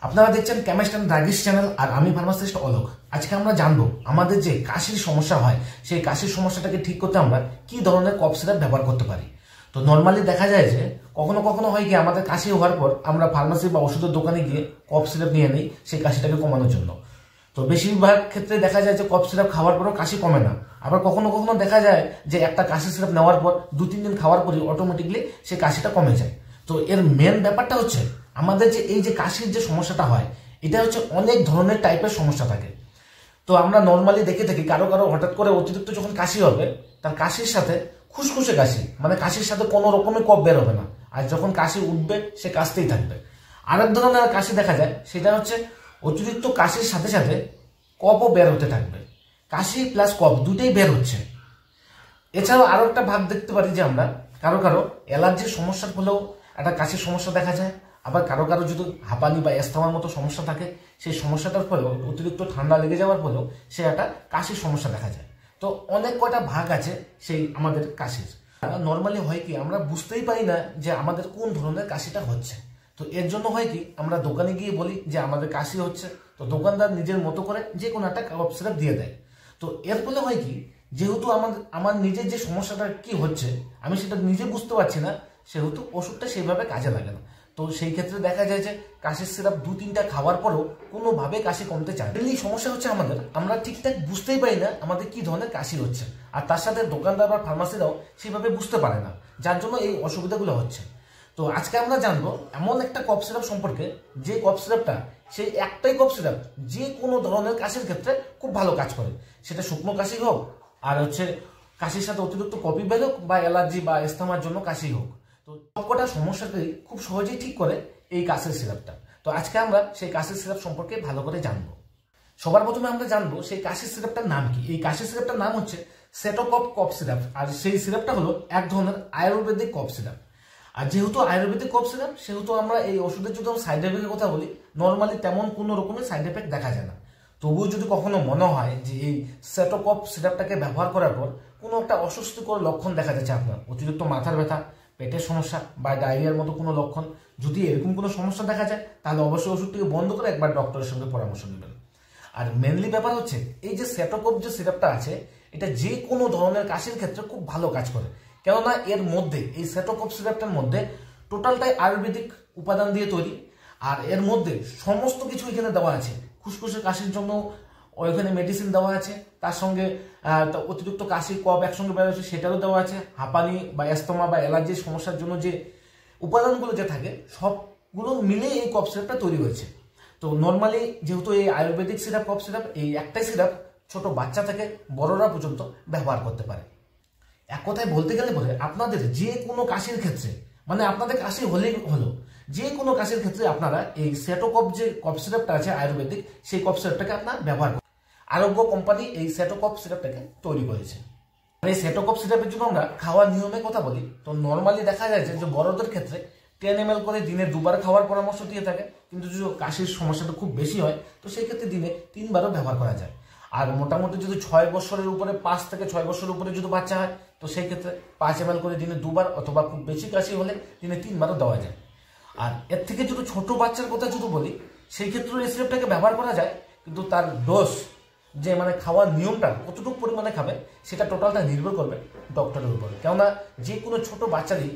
আপনারা দেখছেন chemist and druggist channel আর আমি ফার্মাসিস্ট অলোক। আজকে আমরা জানবো আমাদের যে কাশির সমস্যা হয় সেই কাশির সমস্যাটাকে ঠিক করতে আমরা কি ধরনের কফ সিরাপ ব্যবহার করতে পারি। তো নর্মালি দেখা যায় যে কখনো কখনো হয় কি আমাদের কাশি হওয়ার পর আমরা ফার্মাসি বা ওষুধের দোকানে গিয়ে কফ সিরাপ নিয়ে নিই সেই কাশিটাকে কমানোর জন্য। তো বেশিরভাগ ক্ষেত্রে দেখা যায় যে কফ সিরাপ খাওয়ার পরও কাশি কমে না। আবার কখনো কখনো দেখা যায় যে একটা কাশি সিরাপ নেওয়ার পর 2-3 দিন খাওয়ার পরই অটোমেটিকলি সেই কাশিটা কমে যায়। তো এর মেন ব্যাপারটা হচ্ছে আমাদের যে এই যে কাশির যে সমস্যাটা হয় এটা হচ্ছে অনেক ধরনের টাইপের সমস্যা থাকে। তো আমরা নর্মালি দেখে থাকি কারো কারো হঠাৎ করে অতিরিক্ত যখন কাশি হবে তার কাশির সাথে খুসখুসে কাশি, মানে কাশির সাথে কোনো রকমের কফ বের হবে না, আর যখন কাশি উঠবে সে কাশতেই থাকবে। আরেক ধরনের কাশি দেখা যায় সেটা হচ্ছে অতিরিক্ত কাশির সাথে সাথে কফও বের হতে থাকবে, কাশি প্লাস কফ দুটোই বের হচ্ছে। এছাড়াও আরো একটা ভাগ দেখতে পারি যে আমরা কারো কারো অ্যালার্জির সমস্যার ফলেও একটা কাশির সমস্যা দেখা যায়। আবার কারো কারো যদি হাঁপানি বা অ্যাস্থামার মতো সমস্যা থাকে সেই সমস্যাটার ফলেও অতিরিক্ত ঠান্ডা লেগে যাওয়ার ফলেও সে একটা কাশির সমস্যা দেখা যায়। তো অনেক কয়টা ভাগ আছে সেই আমাদের কাশির। নর্মালি হয় কি আমরা বুঝতেই পারি না যে আমাদের কোন ধরনের কাশিটা হচ্ছে। তো এর জন্য হয় কি আমরা দোকানে গিয়ে বলি যে আমাদের কাশি হচ্ছে, তো দোকানদার নিজের মতো করে যে কোনো একটা কফ সিরাপ দিয়ে দেয়। তো এর ফলে হয় কি যেহেতু আমার নিজের যে সমস্যাটা কি হচ্ছে আমি সেটা নিজে বুঝতে পারছি না, সেহেতু ওষুধটা সেইভাবে কাজে লাগে না। তো সেই ক্ষেত্রে দেখা যায় যে কাশির সিরাপ 2-3টা খাওয়ার পরও কোনোভাবে কাশি কমতে চায়। এই সমস্যা হচ্ছে আমরা ঠিকঠাক বুঝতেই পারি না আমাদের কি ধরনের কাশি হচ্ছে, আর তার সাথে দোকানদার বা ফার্মাসিরাও সেইভাবে বুঝতে পারে না, যার জন্য এই অসুবিধাগুলো হচ্ছে। তো আজকে আমরা জানবো এমন একটা কফ সিরাপ সম্পর্কে যে কফ সিরাপটা সেই একটাই কফ সিরাপ যে কোনো ধরনের কাশির ক্ষেত্রে খুব ভালো কাজ করে, সেটা শুকনো কাশি হোক আর হচ্ছে কাশির সাথে অতিরিক্ত কফি বের হোক বা অ্যালার্জি বা এস্থামার জন্য কাশি হোক। তো সবকটা সমস্যাকেই খুব সহজেই ঠিক করে এই কাশির সিরাপটা। তো আজকে আমরা সেই কাশির সিরাপ সম্পর্কে ভালো করে জানবো। সবার প্রথমে আমরা জানবো সেই কাশির সিরাপটার নাম কি। এই কাশির সিরাপটার নাম হচ্ছে সেটোকফ কফ সিরাপ, আর সেই সিরাপটা হলো এক ধরনের আয়ুর্বেদিক কফ সিরাপ। আর যেহেতু আয়ুর্বেদিক কফ সিরাপ সেহেতু আমরা এই ওষুধের যদি সাইড এফেক্টের কথা বলি নর্মালি তেমন কোনো রকমের সাইড এফেক্ট দেখা যায় না। তবুও যদি কখনো মনে হয় যে এই সেটোকফ সিরাপটাকে ব্যবহার করার পর কোনো একটা অস্বস্তিকর লক্ষণ দেখা যাচ্ছে, আপনার অতিরিক্ত মাথার ব্যথা, পেটের সমস্যা বা ডায়রিয়ার মতো কোনো লক্ষণ, যদি এরকম কোনো সমস্যা দেখা যায় তাহলে অবশ্যই ওষুধটিকে বন্ধ করে একবার ডক্টরের সঙ্গে পরামর্শ নেবেন। আর মেনলি ব্যাপার হচ্ছে এই যে সেটোকফ যে সিরাপটা আছে এটা যে কোনো ধরনের কাশির ক্ষেত্রে খুব ভালো কাজ করে, কেননা এর মধ্যে এই সেটোকফ সিরাপটার মধ্যে টোটালটাই আয়ুর্বেদিক উপাদান দিয়ে তৈরি। আর এর মধ্যে সমস্ত কিছু এখানে দেওয়া আছে, খুসখুসে কাশির জন্য ওইখানে মেডিসিন দেওয়া আছে, তার সঙ্গে অতিরিক্ত কাশি কফ একসঙ্গে বের হচ্ছে সেটারও দেওয়া আছে, হাঁপানি বা অ্যাস্তমা বা অ্যালার্জির সমস্যার জন্য যে উপাদানগুলো যে থাকে সবগুলো মিলে এই কফ সিরাপটা তৈরি হয়েছে। তো নর্মালি যেহেতু এই আয়ুর্বেদিক সিরাপ কফ সিরাপ এই একটাই সিরাপ ছোট বাচ্চা থেকে বড়রা পর্যন্ত ব্যবহার করতে পারে। এক কথায় বলতে গেলে বলে আপনাদের যে কোনো কাশির ক্ষেত্রে, মানে আপনাদের কাশি হলেই হলো, যে কোনো কাশির ক্ষেত্রে আপনারা এই সেটোকফ যে কফ সিরাপটা আছে আয়ুর্বেদিক সেই কফ সিরাপটাকে আপনারা ব্যবহার করেন। আরোগ্য কোম্পানি এই সেটোকফ সিরাপটাকে তৈরি করেছে। আর এই সেটোকফ সিরাপের জন্য আমরা খাওয়ার নিয়মের কথা বলি তো নর্মালি দেখা যায় যে বড়দের ক্ষেত্রে 10 ml করে দিনে 2বার খাওয়ার পরামর্শ দিয়ে থাকে, কিন্তু যদি কাশির সমস্যাটা খুব বেশি হয় তো সেই ক্ষেত্রে দিনে 3বারও ব্যবহার করা যায়। আর মোটামুটি যদি 6 বছরের উপরে 5 থেকে 6 বছরের উপরে যদি বাচ্চা হয় তো সেই ক্ষেত্রে 5 ml করে দিনে 2বার অথবা খুব বেশি কাশি হলে দিনে 3বারও দেওয়া যায়। আর এর থেকে যদি ছোট বাচ্চার কথা যদি বলি সেই ক্ষেত্রে এই সিরাপটাকে ব্যবহার করা যায়, কিন্তু তার ডোজ যে মানে খাওয়ার নিয়মটা কতটুকু পরিমাণে খাবে সেটা টোটালটা নির্ভর করবে ডক্টরের উপর, কেননা যে কোনো ছোট বাচ্চারই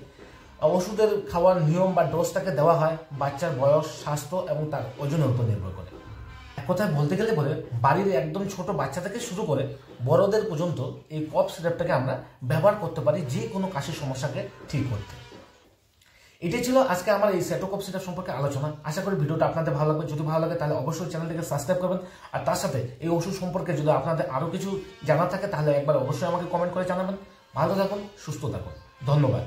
ওষুধের খাওয়ার নিয়ম বা ডোজটাকে দেওয়া হয় বাচ্চার বয়স, স্বাস্থ্য এবং তার ওজনের উপর নির্ভর করে। এক কথায় বলতে গেলে বলে বাড়ির একদম ছোট বাচ্চা থেকে শুরু করে বড়দের পর্যন্ত এই কফ সিরাপটাকে আমরা ব্যবহার করতে পারি যে কোনো কাশির সমস্যাকে ঠিক করতে। এটাই ছিল আজকে আমার এই সেটোকফ সিরাপ সম্পর্কে আলোচনা। আশা করি ভিডিওটা আপনাদের ভালো লাগবে। যদি ভালো লাগে তাহলে অবশ্যই চ্যানেলটিকে সাবস্ক্রাইব করবেন, আর তার সাথে এই ওষুধ সম্পর্কে যদি আপনাদের আরও কিছু জানা থাকে তাহলে একবার অবশ্যই আমাকে কমেন্ট করে জানাবেন। ভালো থাকুন, সুস্থ থাকুন, ধন্যবাদ।